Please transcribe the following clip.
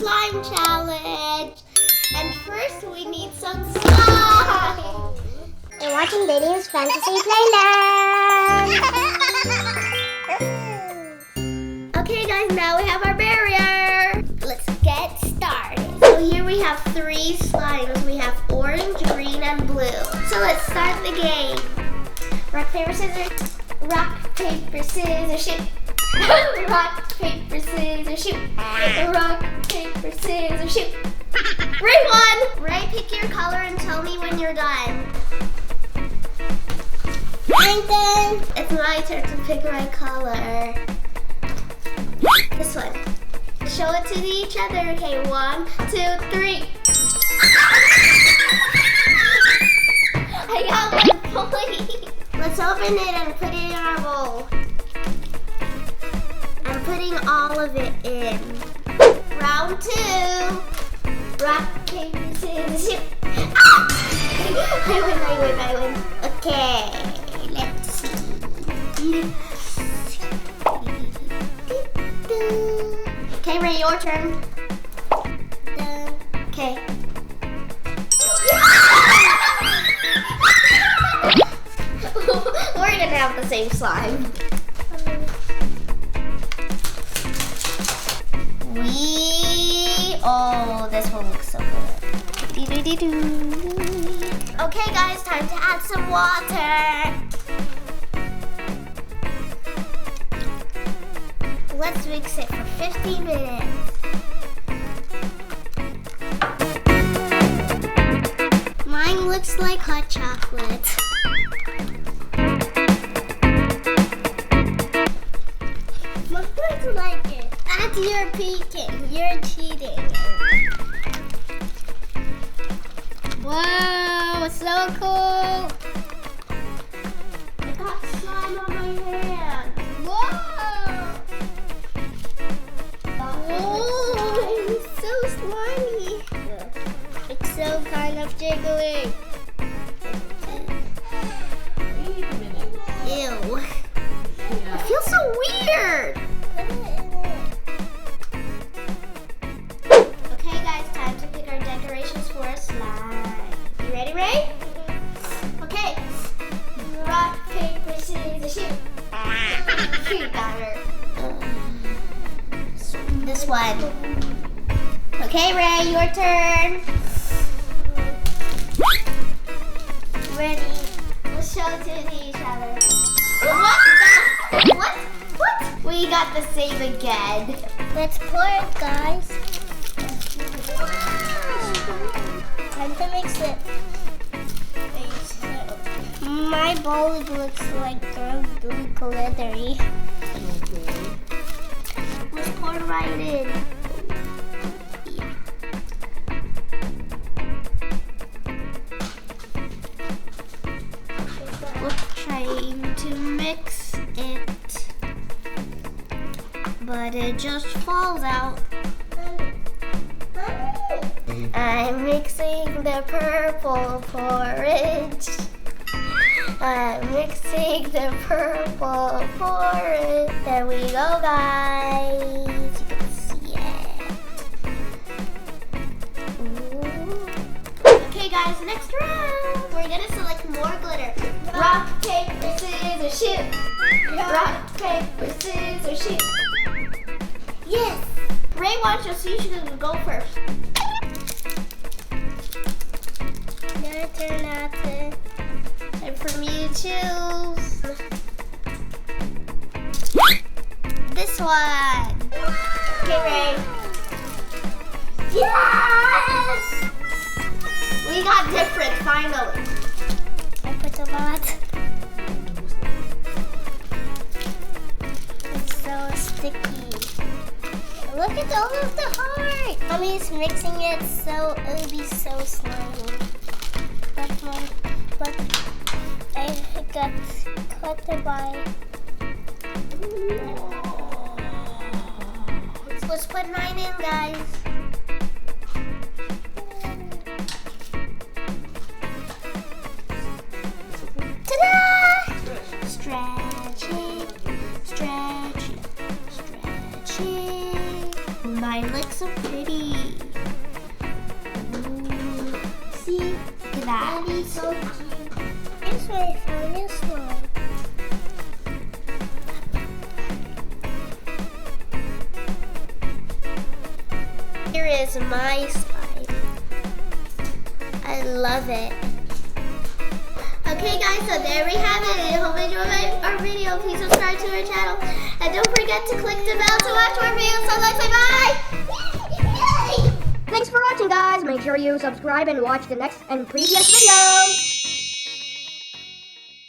slime challenge. And first we need some slime. You're watching Daelene's Fantasy Playland. Okay guys, now we have our barrier. Let's get started. So here we have 3 slimes. We have orange, green, and blue. So let's start the game. Rock, paper, scissors. Rock, paper, scissors, shoot. Rock, paper, scissors, shoot. Rock, paper, scissors, shoot. Ray won! Ray, pick your color and tell me when you're done. I'm done. It's my turn to pick my color. This one. Show it to each other. Okay, 1, 2, 3. I got 1 point. Let's open it and put it in our bowl. I'm putting all of it in. Round 2. Rock, paper, scissors, shoot. Ah! I win. Okay, let's see. Okay, Ray, your turn. Done. Okay. We're gonna have the same slime. Oh, this one looks so good. Okay guys, time to add some water. Let's mix it for 15 minutes. Mine looks like hot chocolate. My friends like it. That's your peeking. You're cheating. Wow, so cool. I got slime on my hand. Whoa. Oh, it's so slimy. It's so kind of jiggly. Ew. It feels so weird. Okay guys, time to pick our decorations for a slime. You ready, Ray? Okay. Rock, paper, scissors, shoot. You got her. This one. Okay, Ray, your turn. Ready? Let's show it to each other. What? We got the same again. Let's pour it, guys. Time to mix it. My bowl looks like blue glittery. Okay. Let's pour it right in. Yeah. We're trying to mix it, but it just falls out. I'm mixing the purple porridge. I'm mixing the purple porridge. There we go, guys. You can see it. Ooh. Okay, guys, next round. We're gonna select more glitter. Rock, paper, scissors, shoot. Rock, paper, scissors, shoot. Yes. Ray wants you, so you should go first. Your turn, Nathan. Time for me to choose this one. Okay, Ray. Yes! We got different, finally. I put a lot. It's so sticky. Look at all of the heart. Mommy's mixing it so it'll be so slimy. But I got cut by. Let's put mine in, guys. Ta-da! Stretching, stretching, stretching. Mine looks so pretty. that. That'd be so cute. Here's my funniest one. Here is my slide. I love it. Okay guys, so there we have it. I hope you enjoyed our video. Please subscribe to our channel. And don't forget to click the bell to watch more videos. So let's say bye! Thanks for watching, guys. Make sure you subscribe and watch the next and previous videos.